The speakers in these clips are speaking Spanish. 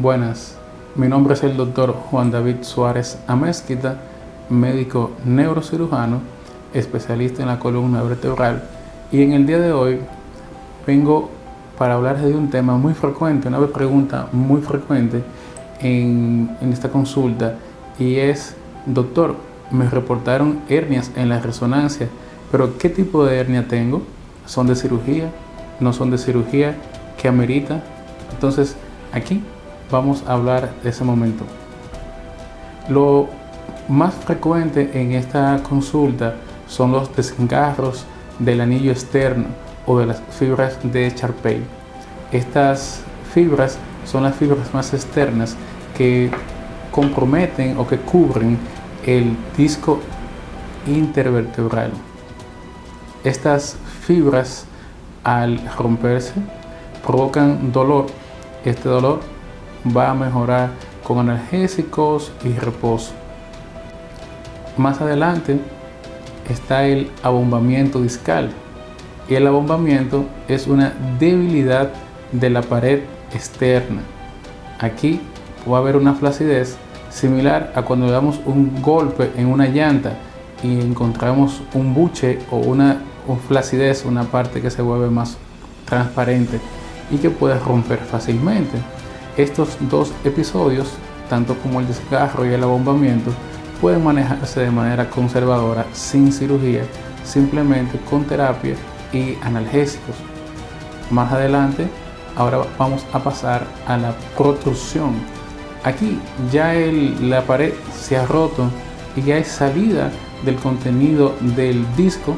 Buenas, mi nombre es el doctor Juan David Suárez Amezquita, médico neurocirujano, especialista en la columna vertebral, y en el día de hoy vengo para hablar de un tema muy frecuente, una pregunta muy frecuente en esta consulta, y es: doctor, me reportaron hernias en la resonancia, pero ¿qué tipo de hernia tengo? ¿Son de cirugía? ¿No son de cirugía? ¿Qué amerita? Entonces, aquí vamos a hablar de ese momento. Lo más frecuente en esta consulta son los desgarros del anillo externo o de las fibras de Charpey. Estas fibras son las fibras más externas que comprometen o que cubren el disco intervertebral. Estas fibras, al romperse, provocan dolor. Este dolor va a mejorar con analgésicos y reposo. Más adelante está el abombamiento discal, y el abombamiento es una debilidad de la pared externa. Aquí va a haber una flacidez similar a cuando le damos un golpe en una llanta y encontramos un buche o una flacidez, una parte que se vuelve más transparente y que puede romper fácilmente. Estos dos episodios, tanto como el desgarro y el abombamiento, pueden manejarse de manera conservadora, sin cirugía, simplemente con terapia y analgésicos. Más adelante, ahora vamos a pasar a la protrusión. Aquí ya la pared se ha roto y ya hay salida del contenido del disco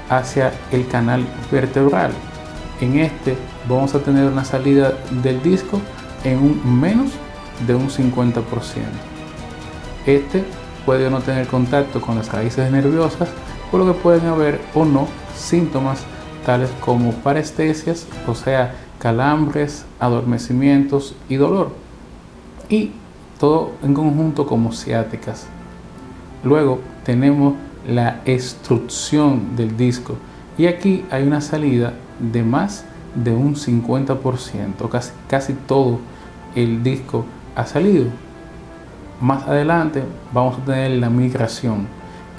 hacia el canal vertebral. En este vamos a tener una salida del disco en un menos de un 50%. Este puede no tener contacto con las raíces nerviosas, por lo que pueden haber o no síntomas tales como parestesias, o sea, calambres, adormecimientos y dolor, y todo en conjunto como ciáticas. Luego tenemos la extrusión del disco, y aquí hay una salida de más de un 50%, casi todo el disco ha salido. Más adelante vamos a tener la migración.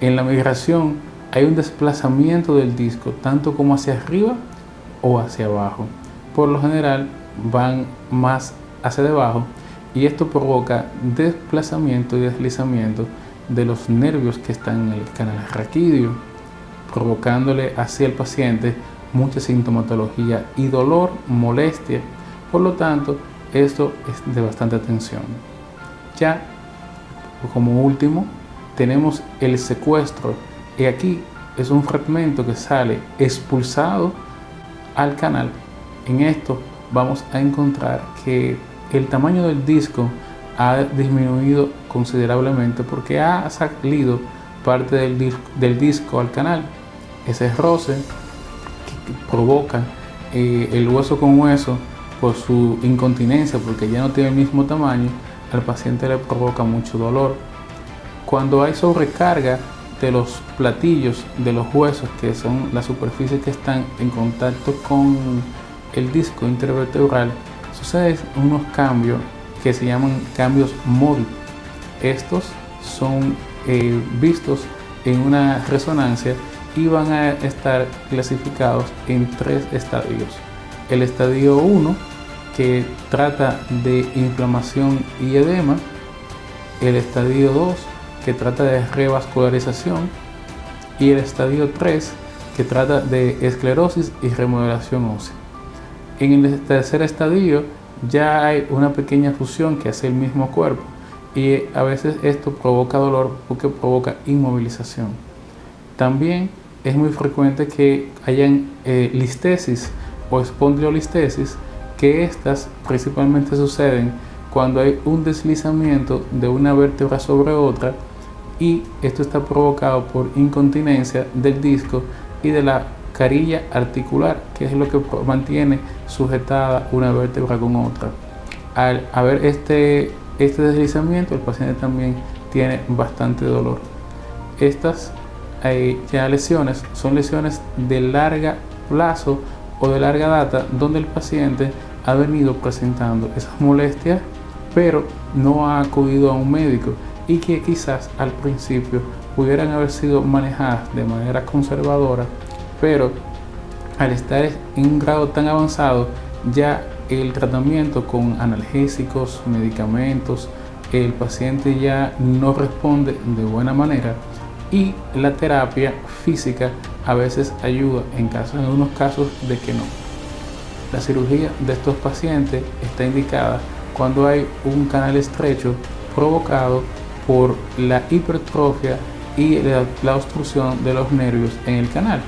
En la migración hay un desplazamiento del disco tanto como hacia arriba o hacia abajo. Por lo general van más hacia debajo, y esto provoca desplazamiento y deslizamiento de los nervios que están en el canal raquídeo, provocándole así al paciente mucha sintomatología y dolor, molestia. Por lo tanto, esto es de bastante atención. Ya como último tenemos el secuestro, y aquí es un fragmento que sale expulsado al canal. En esto vamos a encontrar que el tamaño del disco ha disminuido considerablemente porque ha salido parte del disco al canal. Ese roce que provoca el hueso con hueso por su incontinencia, porque ya no tiene el mismo tamaño, al paciente le provoca mucho dolor. Cuando hay sobrecarga de los platillos de los huesos, que son las superficies que están en contacto con el disco intervertebral, suceden unos cambios que se llaman cambios móviles. Estos son vistos en una resonancia y van a estar clasificados en 3 estadios. El estadio 1, que trata de inflamación y edema; el estadio 2, que trata de revascularización; y el estadio 3, que trata de esclerosis y remodelación ósea. En el tercer estadio ya hay una pequeña fusión que hace el mismo cuerpo, y a veces esto provoca dolor porque provoca inmovilización. También es muy frecuente que hayan listesis o espondilolistesis, que estas principalmente suceden cuando hay un deslizamiento de una vértebra sobre otra, y esto está provocado por incontinencia del disco y de la carilla articular, que es lo que mantiene sujetada una vértebra con otra. Al haber este deslizamiento, el paciente también tiene bastante dolor. Estas ya lesiones son lesiones de larga plazo o de larga data, donde el paciente ha venido presentando esas molestias pero no ha acudido a un médico y que quizás al principio pudieran haber sido manejadas de manera conservadora, pero al estar en un grado tan avanzado, ya el tratamiento con analgésicos, medicamentos, el paciente ya no responde de buena manera y la terapia física a veces ayuda en algunos casos de que no. La cirugía de estos pacientes está indicada cuando hay un canal estrecho provocado por la hipertrofia y la obstrucción de los nervios en el canal.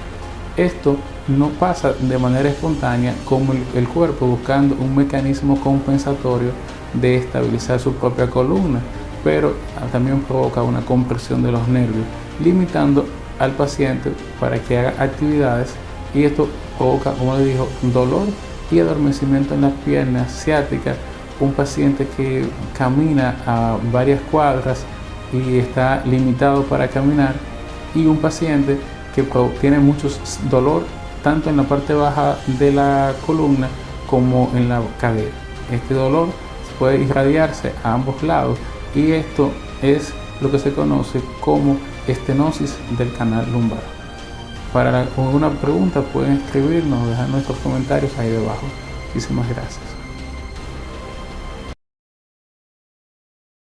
Esto no pasa de manera espontánea, como el cuerpo buscando un mecanismo compensatorio de estabilizar su propia columna, pero también provoca una compresión de los nervios, limitando al paciente para que haga actividades, y esto provoca, como le dijo, dolor y adormecimiento en las piernas ciáticas. Un paciente que camina a varias cuadras y está limitado para caminar, y un paciente que tiene mucho dolor tanto en la parte baja de la columna como en la cadera. Este dolor puede irradiarse a ambos lados y esto es lo que se conoce como estenosis del canal lumbar. Para alguna pregunta pueden escribirnos o dejar nuestros comentarios ahí debajo. Muchísimas gracias.